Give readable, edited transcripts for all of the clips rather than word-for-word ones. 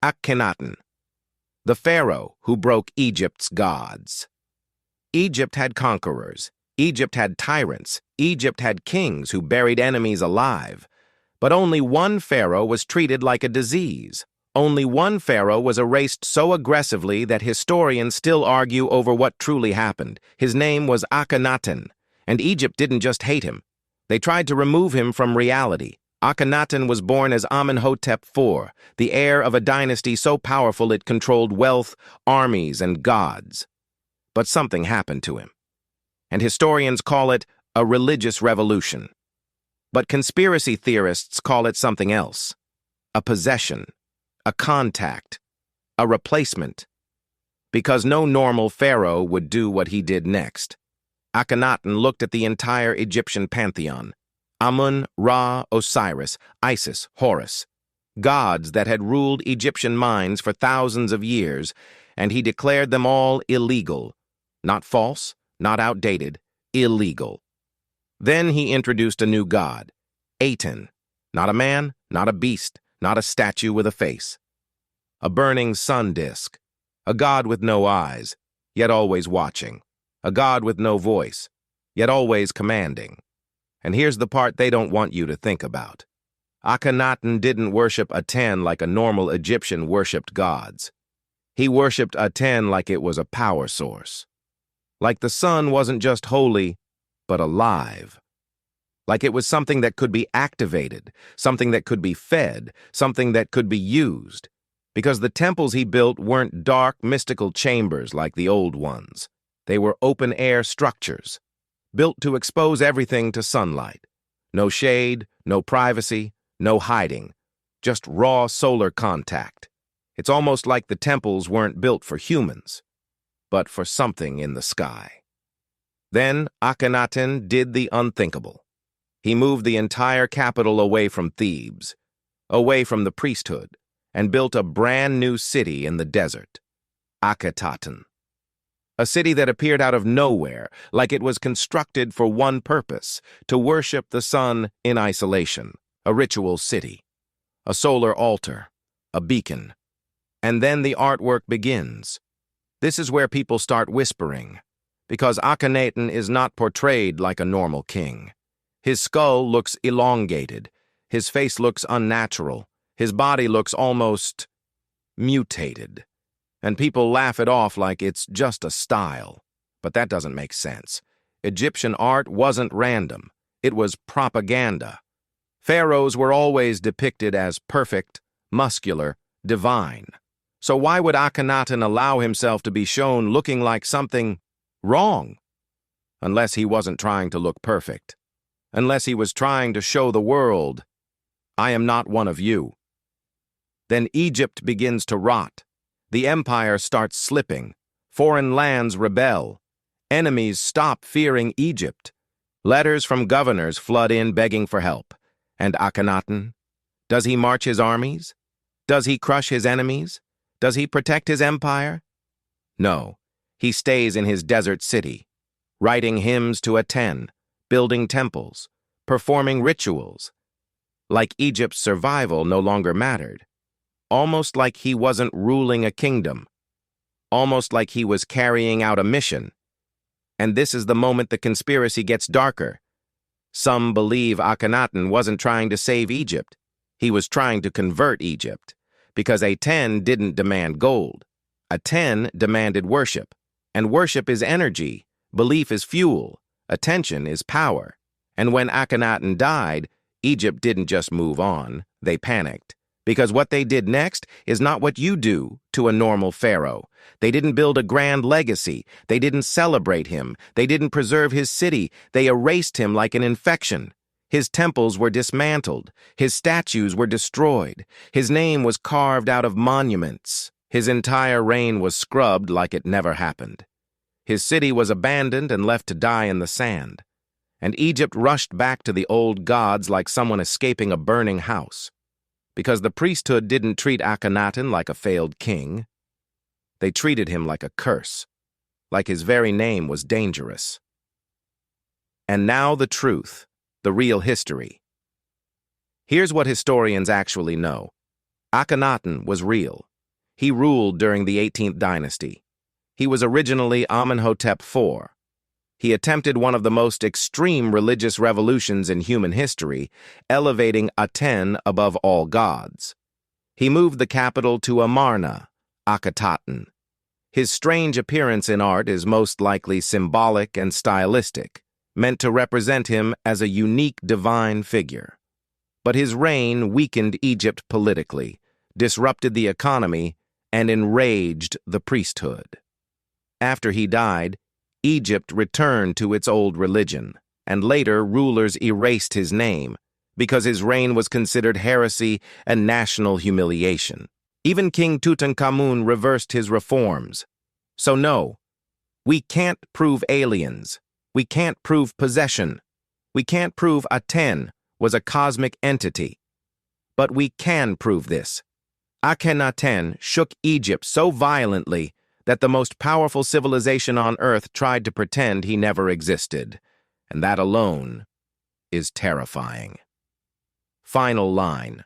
Akhenaten, the pharaoh who broke Egypt's gods. Egypt had conquerors. Egypt had tyrants. Egypt had kings who buried enemies alive. But only one pharaoh was treated like a disease. Only one pharaoh was erased so aggressively that historians still argue over what truly happened. His name was Akhenaten, and Egypt didn't just hate him. They tried to remove him from reality. Akhenaten was born as Amenhotep IV, the heir of a dynasty so powerful it controlled wealth, armies, and gods. But something happened to him, and historians call it a religious revolution. But conspiracy theorists call it something else: a possession, a contact, a replacement. Because no normal pharaoh would do what he did next. Akhenaten looked at the entire Egyptian pantheon: Amun, Ra, Osiris, Isis, Horus, gods that had ruled Egyptian minds for thousands of years, and he declared them all illegal. Not false, not outdated, illegal. Then he introduced a new god, Aten, not a man, not a beast, not a statue with a face. A burning sun disk, a god with no eyes, yet always watching, a god with no voice, yet always commanding. And here's the part they don't want you to think about. Akhenaten didn't worship Aten like a normal Egyptian worshipped gods. He worshipped Aten like it was a power source. Like the sun wasn't just holy, but alive. Like it was something that could be activated, something that could be fed, something that could be used. Because the temples he built weren't dark, mystical chambers like the old ones. They were open-air structures, built to expose everything to sunlight. No shade, no privacy, no hiding, just raw solar contact. It's almost like the temples weren't built for humans, but for something in the sky. Then Akhenaten did the unthinkable. He moved the entire capital away from Thebes, away from the priesthood, and built a brand new city in the desert, Akhenaten. A city that appeared out of nowhere, like it was constructed for one purpose: to worship the sun in isolation, a ritual city, a solar altar, a beacon. And then the artwork begins. This is where people start whispering, because Akhenaten is not portrayed like a normal king. His skull looks elongated, his face looks unnatural, his body looks almost mutated. And people laugh it off like it's just a style. But that doesn't make sense. Egyptian art wasn't random. It was propaganda. Pharaohs were always depicted as perfect, muscular, divine. So why would Akhenaten allow himself to be shown looking like something wrong? Unless he wasn't trying to look perfect. Unless he was trying to show the world, I am not one of you. Then Egypt begins to rot. The empire starts slipping. Foreign lands rebel. Enemies stop fearing Egypt. Letters from governors flood in begging for help. And Akhenaten? Does he march his armies? Does he crush his enemies? Does he protect his empire? No, he stays in his desert city, writing hymns to Aten, building temples, performing rituals. Like Egypt's survival no longer mattered. Almost like he wasn't ruling a kingdom. Almost like he was carrying out a mission. And this is the moment the conspiracy gets darker. Some believe Akhenaten wasn't trying to save Egypt. He was trying to convert Egypt. Because Aten didn't demand gold. Aten demanded worship. And worship is energy. Belief is fuel. Attention is power. And when Akhenaten died, Egypt didn't just move on. They panicked. Because what they did next is not what you do to a normal pharaoh. They didn't build a grand legacy. They didn't celebrate him. They didn't preserve his city. They erased him like an infection. His temples were dismantled. His statues were destroyed. His name was carved out of monuments. His entire reign was scrubbed like it never happened. His city was abandoned and left to die in the sand. And Egypt rushed back to the old gods like someone escaping a burning house. Because the priesthood didn't treat Akhenaten like a failed king. They treated him like a curse, like his very name was dangerous. And now the truth, the real history. Here's what historians actually know. Akhenaten was real. He ruled during the 18th dynasty. He was originally Amenhotep IV. He attempted one of the most extreme religious revolutions in human history, elevating Aten above all gods. He moved the capital to Amarna, Akhenaten. His strange appearance in art is most likely symbolic and stylistic, meant to represent him as a unique divine figure. But his reign weakened Egypt politically, disrupted the economy, and enraged the priesthood. After he died, Egypt returned to its old religion, and later rulers erased his name because his reign was considered heresy and national humiliation. Even King Tutankhamun reversed his reforms. So no, we can't prove aliens. We can't prove possession. We can't prove Aten was a cosmic entity. But we can prove this. Akhenaten shook Egypt so violently that the most powerful civilization on Earth tried to pretend he never existed, and that alone is terrifying. Final line.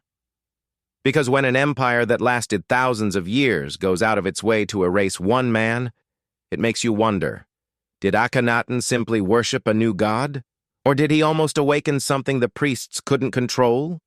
Because when an empire that lasted thousands of years goes out of its way to erase one man, it makes you wonder, did Akhenaten simply worship a new god? Or did he almost awaken something the priests couldn't control?